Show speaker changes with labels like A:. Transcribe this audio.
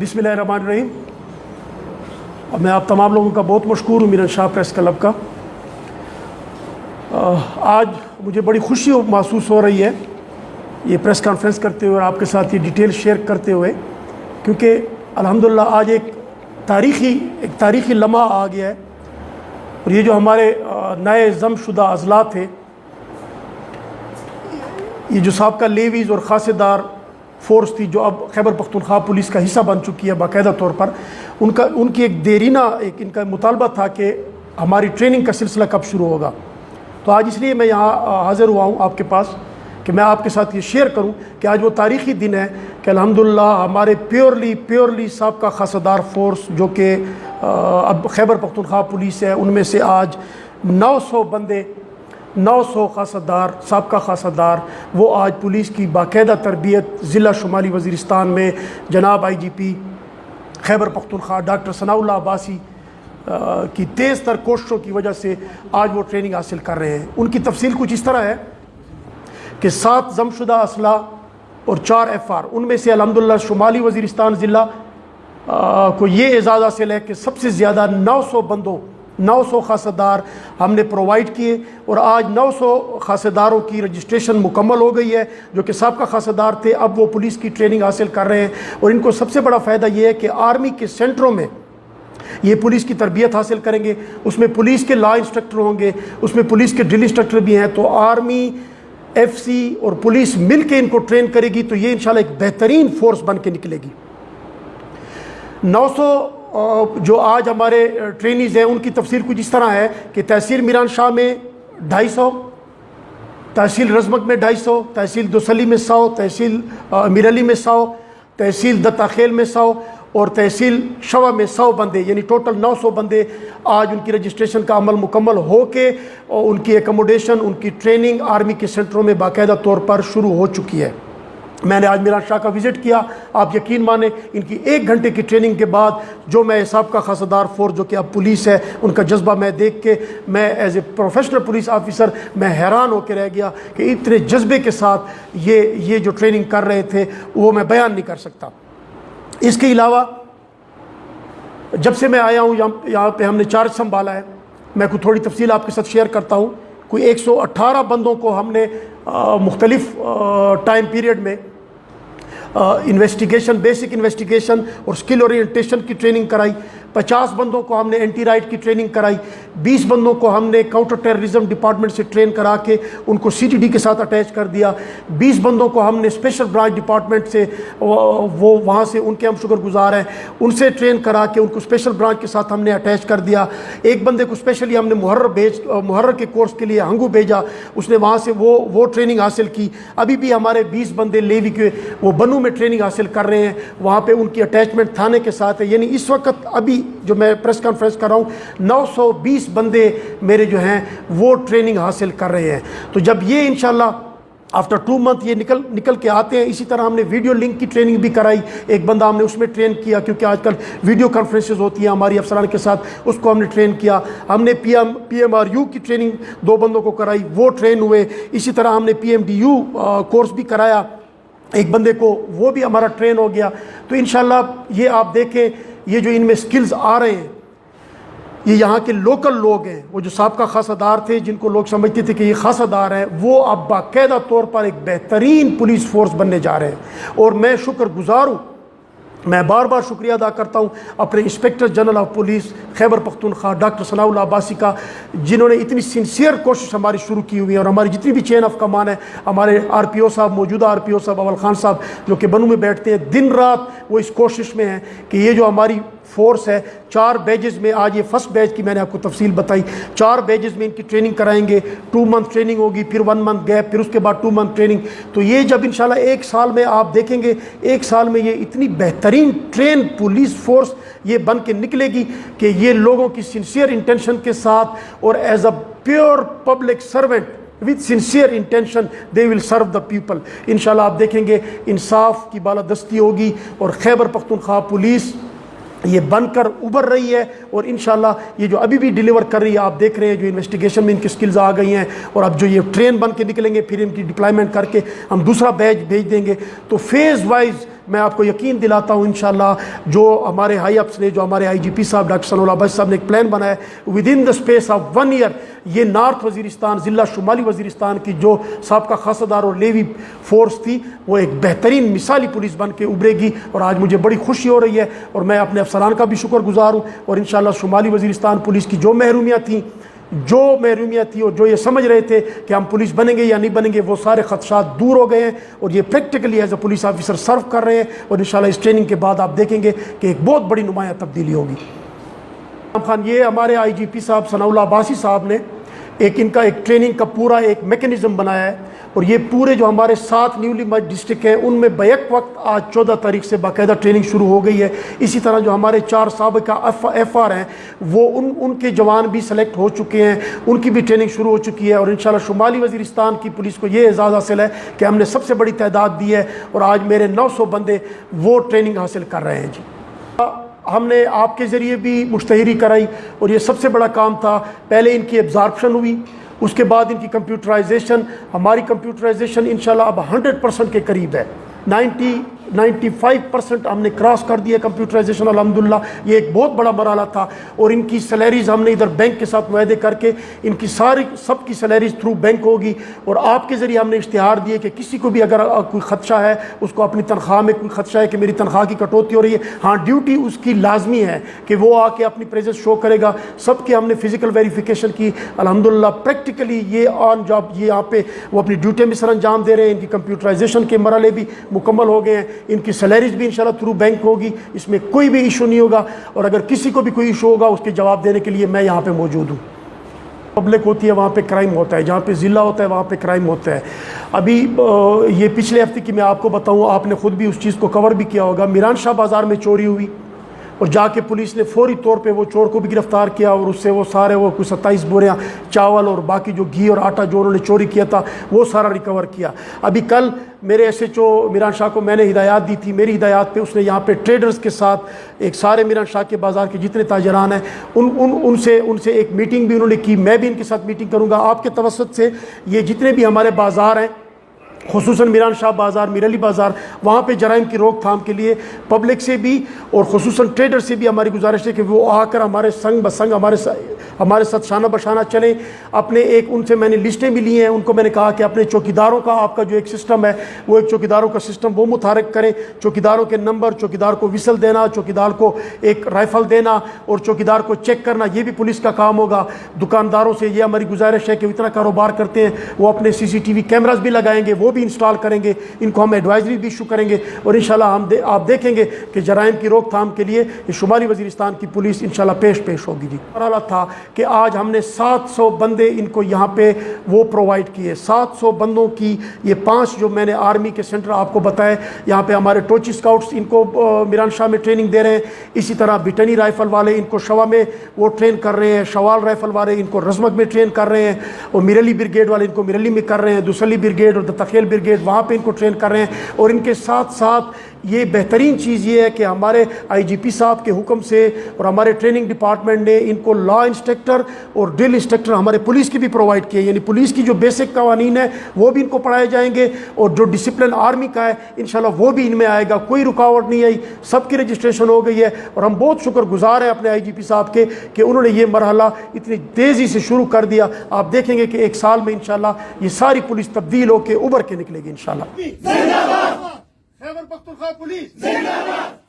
A: बिस्मिल्लाहिर्रहमानिर्रहीम। और मैं आप तमाम लोगों का बहुत मशकूर हूँ मिरन शाह प्रेस क्लब का। आज मुझे बड़ी खुशी महसूस हो रही है ये प्रेस कॉन्फ्रेंस करते हुए और आपके साथ ये डिटेल शेयर करते हुए, क्योंकि अल्हम्दुलिल्लाह आज एक तारीख़ी लम्हा आ गया है। और ये जो हमारे नए ज़मशुदा अज़ला थे, ये जो साबका लेवीज़ और खासेदार फ़ोर्स थी जो अब खैबर पख्तूनख्वा पुलिस का हिस्सा बन चुकी है बाकायदा तौर पर, उनकी एक देरीना इनका मुतालबा था कि हमारी ट्रेनिंग का सिलसिला कब शुरू होगा। तो आज इसलिए मैं यहाँ हाज़िर हुआ हूँ आपके पास कि मैं आपके साथ ये शेयर करूँ कि आज वो तारीख़ी दिन है कि अल्हम्दुलिल्लाह हमारे प्योरली साबका खासादार फ़ोर्स जो कि अब खैबर पख्तूनख्वा पुलिस है, उनमें से आज 900 बंदे, 900 खासादार, साबका खासादार, वो आज पुलिस की बाकायदा तरबियत ज़िला शुमाली वज़ीरिस्तान में जनाब IGP खैबर पख्तूनख्वा डॉक्टर सनाउल्लाह अब्बासी की तेज़ तर कोशिशों की वजह से आज वो ट्रेनिंग हासिल कर रहे हैं। उनकी तफसील कुछ इस तरह है कि 7 ज़मशुदा असला और 4 FR, उनमें से अल्हम्दुलिल्लाह शुमाली वज़ीरिस्तान ज़िला को ये एज़ाज़ हासिल है कि सबसे ज़्यादा 900 बंदों, 900 खासादार हमने प्रोवाइड किए। और आज 900 खासेदारों की रजिस्ट्रेशन मुकम्मल हो गई है जो कि साबका खासेदार थे, अब वो पुलिस की ट्रेनिंग हासिल कर रहे हैं। और इनको सबसे बड़ा फ़ायदा ये है कि आर्मी के सेंटरों में ये पुलिस की तरबियत हासिल करेंगे, उसमें पुलिस के लॉ इंस्ट्रक्टर होंगे, उसमें पुलिस के ड्रिल इंस्ट्रक्टर भी हैं। तो आर्मी, FC और पुलिस मिल के इनको ट्रेन करेगी, तो ये इंशाल्लाह एक बेहतरीन फ़ोर्स बन के निकलेगी। 900 जो आज हमारे ट्रेनीज़ हैं उनकी तफसील कुछ इस तरह है कि तहसील मीरान शाह में 250, तहसील रजमक में 250, तहसील दोसली में 100, तहसील मीरली में 100, तहसील दत्ताखेल में 100 और तहसील शवा में 100 बंदे, यानी टोटल 900 बंदे आज उनकी रजिस्ट्रेशन का अमल मुकम्मल हो के और उनकी एकोमोडेशन, उनकी ट्रेनिंग आर्मी के सेंटरों में बाकायदा तौर पर शुरू हो चुकी है। मैंने आज मीरान शाह का विज़िट किया, आप यकीन माने इनकी 1 घंटे की ट्रेनिंग के बाद जो मैं साबका खासादार फ़ोर्स जो कि अब पुलिस है, उनका जज्बा मैं देख के मैं as a professional police officer मैं हैरान होकर रह गया कि इतने जज्बे के साथ ये जो ट्रेनिंग कर रहे थे वो मैं बयान नहीं कर सकता। इसके अलावा जब से मैं आया हूँ यहाँ पे हमने चार्ज संभाला है, मैं कुछ थोड़ी तफसील आपके साथ शेयर करता हूँ। कोई 118 बंदों को हमने मुख्तलिफ टाइम पीरियड में इन्वेस्टिगेशन, बेसिक इन्वेस्टिगेशन और स्किल ओरिएंटेशन की ट्रेनिंग कराई। 50 बंदों को हमने एंटी राइट की ट्रेनिंग कराई। 20 बंदों को हमने काउंटर टेररिज्म डिपार्टमेंट से ट्रेन करा के उनको CTD के साथ अटैच कर दिया। 20 बंदों को हमने स्पेशल ब्रांच डिपार्टमेंट से वो वहाँ से उनके हम शुक्रगुजार हैं, उनसे ट्रेन करा के उनको स्पेशल ब्रांच के साथ हमने अटैच कर दिया। एक बंदे को स्पेशली हमने मुहर्रर के कोर्स के लिए हंगू भेजा, उसने वहाँ से वो ट्रेनिंग हासिल की। अभी भी हमारे 20 बंदे लेवी के वो बनू में ट्रेनिंग हासिल कर रहे हैं, वहाँ पे उनकी अटैचमेंट थाने के साथ है। यानी इस वक्त अभी जो मैं प्रेस कॉन्फ्रेंस कर रहा हूँ 920 बंदे मेरे जो हैं वो ट्रेनिंग हासिल कर रहे हैं। तो जब ये इंशाल्लाह आफ्टर 2 मंथ ये निकल के आते हैं, इसी तरह हमने वीडियो लिंक की ट्रेनिंग भी कराई। एक बंदा हमने उसमें ट्रेन किया क्योंकि आजकल वीडियो कॉन्फ्रेंसेज होती हैं हमारी अफसरान के साथ, उसको हमने ट्रेन किया। हमने PMRU की ट्रेनिंग 2 बंदों को कराई, वो ट्रेन हुए। इसी तरह हमने PMDU कोर्स भी कराया एक बंदे को, वो भी हमारा ट्रेन हो गया। तो इंशाल्लाह ये आप देखें, ये जो इनमें स्किल्स आ रहे हैं, ये यहाँ के लोकल लोग हैं। वो जो साबका खासादार थे जिनको लोग समझते थे कि ये खासादार हैं, वो अब बाकायदा तौर पर एक बेहतरीन पुलिस फ़ोर्स बनने जा रहे हैं। और मैं शुक्रगुजार हूँ, मैं बार बार शुक्रिया अदा करता हूँ अपने inspector general of police Khyber Pakhtunkhwa doctor Sanaullah Abbasi का, जिन्होंने इतनी सिंसियर कोशिश हमारी शुरू की हुई है। और हमारी जितनी भी चेन ऑफ कमान है, हमारे RPO साहब, मौजूदा RPO साहब अवल खान साहब जो कि बनू में बैठते हैं, दिन रात वो इस कोशिश में हैं कि ये जो हमारी फ़ोर्स है 4 बैजेस में, आज ये फर्स्ट बैच की मैंने आपको तफसील बताई, 4 बैजेस में इनकी ट्रेनिंग कराएंगे। 2 मंथ ट्रेनिंग होगी, फिर 1 मंथ गैप, फिर उसके बाद 2 मंथ ट्रेनिंग। तो ये जब इंशाल्लाह 1 साल में आप देखेंगे, 1 साल में ये इतनी बेहतरीन ट्रेन पुलिस फ़ोर्स ये बन के निकलेगी कि ये लोगों की सिंसियर इंटेंशन के साथ और as a pure public servant with sincere intention they will serve the people. इंशाल्लाह आप देखेंगे इंसाफ की बालादस्ती होगी और खैबर पख्तूनख्वा पुलिस ये बनकर उभर रही है। और इंशाल्लाह ये जो अभी भी डिलीवर कर रही है, आप देख रहे हैं जो इन्वेस्टिगेशन में इनकी स्किल्स आ गई हैं। और अब जो ये ट्रेन बन के निकलेंगे, फिर इनकी डिप्लॉयमेंट करके हम दूसरा बैच भेज देंगे। तो फेज़ वाइज میں آپ کو یقین دلاتا ہوں انشاءاللہ جو ہمارے ہائی اپس نے، جو ہمارے آئی جی پی صاحب ڈاکٹر ثناء اللہ بخش صاحب نے ایک پلان بنایا ہے، with in the space of 1 year یہ نارتھ وزیرستان، ضلع شمالی وزیرستان کی جو سابقہ خاصہ دار اور لیوی فورس تھی وہ ایک بہترین مثالی پولیس بن کے ابھرے گی، اور آج مجھے بڑی خوشی ہو رہی ہے، اور میں اپنے افسران کا بھی شکر گزار ہوں، اور انشاءاللہ شمالی وزیرستان پولیس کی جو محرومیاں تھیں اور جو یہ سمجھ رہے تھے کہ ہم پولیس بنیں گے یا نہیں بنیں گے، وہ سارے خدشات دور ہو گئے ہیں، اور یہ practically as a police officer serve کر رہے ہیں، اور انشاءاللہ اس ٹریننگ کے بعد آپ دیکھیں گے کہ ایک بہت بڑی نمایاں تبدیلی ہوگی۔ خان، یہ ہمارے آئی جی پی صاحب ثناء اللہ عباسی صاحب نے ان کا ایک ٹریننگ کا پورا ایک میکنزم بنایا ہے، اور یہ پورے جو ہمارے 7 نیولی مرج ڈسٹرکٹ ہیں ان میں بیک وقت آج 14 تاریخ سے باقاعدہ ٹریننگ شروع ہو گئی ہے۔ اسی طرح جو ہمارے 4 سابقہ ایف آر ہیں وہ ان کے جوان بھی سلیکٹ ہو چکے ہیں، ان کی بھی ٹریننگ شروع ہو چکی ہے، اور انشاءاللہ شمالی وزیرستان کی پولیس کو یہ اعزاز حاصل ہے کہ ہم نے سب سے بڑی تعداد دی ہے، اور آج میرے 900 بندے وہ ٹریننگ حاصل کر رہے ہیں۔ جی ہم نے آپ کے ذریعے بھی مشتہری کرائی، اور یہ سب سے بڑا کام تھا۔ پہلے ان کی ایبزارپشن ہوئی، اس کے بعد ان کی کمپیوٹرائزیشن، ہماری کمپیوٹرائزیشن انشاءاللہ اب 100% کے قریب ہے، 95% ہم نے کراس کر دیا کمپیوٹرائزیشن الحمدللہ۔ یہ ایک بہت بڑا مرحلہ تھا، اور ان کی سیلریز ہم نے ادھر بینک کے ساتھ معاہدے کر کے ان کی سب کی سیلریز تھرو بینک ہوگی، اور آپ کے ذریعے ہم نے اشتہار دیے کہ کسی کو بھی اگر کوئی خدشہ ہے، اس کو اپنی تنخواہ میں کوئی خدشہ ہے کہ میری تنخواہ کی کٹوتی ہو رہی ہے، ہاں ڈیوٹی اس کی لازمی ہے کہ وہ آ کے اپنی پریزنس شو کرے گا۔ سب کے ہم نے فزیکل ویریفیکیشن کی الحمدللہ، پریکٹیکلی یہ آن جاب یہ یہاں پہ وہ اپنی ڈیوٹیاں بھی سر انجام دے رہے ہیں۔ ان کی کمپیوٹرائزیشن کے مرحلے بھی مکمل ہو گئے ہیں، ان کی سیلریز بھی انشاءاللہ تھرو بینک ہوگی، اس میں کوئی بھی ایشو نہیں ہوگا، اور اگر کسی کو بھی کوئی ایشو ہوگا اس کے جواب دینے کے لیے میں یہاں پہ موجود ہوں۔ پبلک ہوتی ہے وہاں پہ کرائم ہوتا ہے، جہاں پہ ضلع ہوتا ہے وہاں پہ کرائم ہوتا ہے۔ ابھی یہ پچھلے ہفتے کی میں آپ کو بتاؤں، آپ نے خود بھی اس چیز کو کور بھی کیا ہوگا، میران شاہ بازار میں چوری ہوئی، اور جا کے پولیس نے فوری طور پہ وہ چور کو بھی گرفتار کیا، اور اس سے وہ سارے وہ کوئی 27 بوریاں چاول اور باقی جو گھی اور آٹا جو انہوں نے چوری کیا تھا وہ سارا ریکور کیا۔ ابھی کل میرے ایس ایچ او میران شاہ کو میں نے ہدایات دی تھی، میری ہدایات پہ اس نے یہاں پہ ٹریڈرز کے ساتھ ایک سارے میران شاہ کے بازار کے جتنے تاجران ہیں ان سے ایک میٹنگ بھی انہوں نے کی، میں بھی ان کے ساتھ میٹنگ کروں گا آپ کے توسط سے۔ یہ جتنے بھی ہمارے بازار ہیں، خصوصاً میران شاہ بازار، میر علی بازار، وہاں پہ جرائم کی روک تھام کے لیے پبلک سے بھی اور خصوصاً ٹریڈر سے بھی ہماری گزارش ہے کہ وہ آ کر ہمارے سنگ بسنگ ہمارے ساتھ شانہ بشانہ چلیں۔ اپنے ان سے میں نے لسٹیں بھی لی ہیں، ان کو میں نے کہا کہ اپنے چوکیداروں کا آپ کا جو ایک سسٹم ہے وہ ایک چوکیداروں کا سسٹم وہ متحرک کریں، چوکیداروں کے نمبر، چوکیدار کو وسل دینا، چوکیدار کو ایک رائفل دینا اور چوکیدار کو چیک کرنا، یہ بھی پولیس کا کام ہوگا۔ دکانداروں سے یہ ہماری گزارش ہے کہ اتنا کاروبار کرتے ہیں وہ اپنے CCTV کیمراز بھی لگائیں گے، وہ بھی انسٹال کریں گے، ان کو ہم ایڈوائزری بھی ایشو کریں گے، اور انشاءاللہ آپ دیکھیں گے کہ جرائم کی روک تھام کے لیے شمالی وزیرستان کی پولیس انشاءاللہ پیش ہوگی۔ جی مرحلہ تھا کہ آج ہم نے 700 بندے ان کو یہاں پہ وہ پرووائڈ کیے، 700 بندوں کی یہ 5 جو میں نے آرمی کے سینٹر آپ کو بتائے، یہاں پہ ہمارے ٹوچی اسکاؤٹس ان کو میران شاہ میں ٹریننگ دے رہے ہیں، اسی طرح بٹنی رائفل والے ان کو شوا میں وہ ٹرین کر رہے ہیں، شوال رائفل والے ان کو رزمک میں ٹرین کر رہے ہیں، اور میرلی برگیڈ والے ان کو میرلی میں کر رہے ہیں، دوسلی برگیڈ اور دتخیل برگیڈ وہاں پہ ان کو ٹرین کر رہے ہیں۔ اور ان کے ساتھ ساتھ یہ بہترین چیز یہ ہے کہ ہمارے آئی جی پی صاحب کے حکم سے اور ہمارے ٹریننگ ڈپارٹمنٹ نے ان کو لا انسٹرکٹر اور ڈرل انسٹرکٹر ہمارے پولیس کی بھی پرووائڈ کیے، یعنی پولیس کی جو بیسک قوانین ہیں وہ بھی ان کو پڑھائے جائیں گے، اور جو ڈسپلن آرمی کا ہے انشاءاللہ وہ بھی ان میں آئے گا، کوئی رکاوٹ نہیں آئی، سب کی رجسٹریشن ہو گئی ہے۔ اور ہم بہت شکر گزار ہیں اپنے آئی جی پی صاحب کے کہ انہوں نے یہ مرحلہ اتنی تیزی سے شروع کر دیا۔ آپ دیکھیں گے کہ 1 سال میں انشاءاللہ یہ ساری پولیس تبدیل ہو کے ابھر کے نکلے گی انشاءاللہ۔ خیبر پختونخوا پولیس زندہ باد۔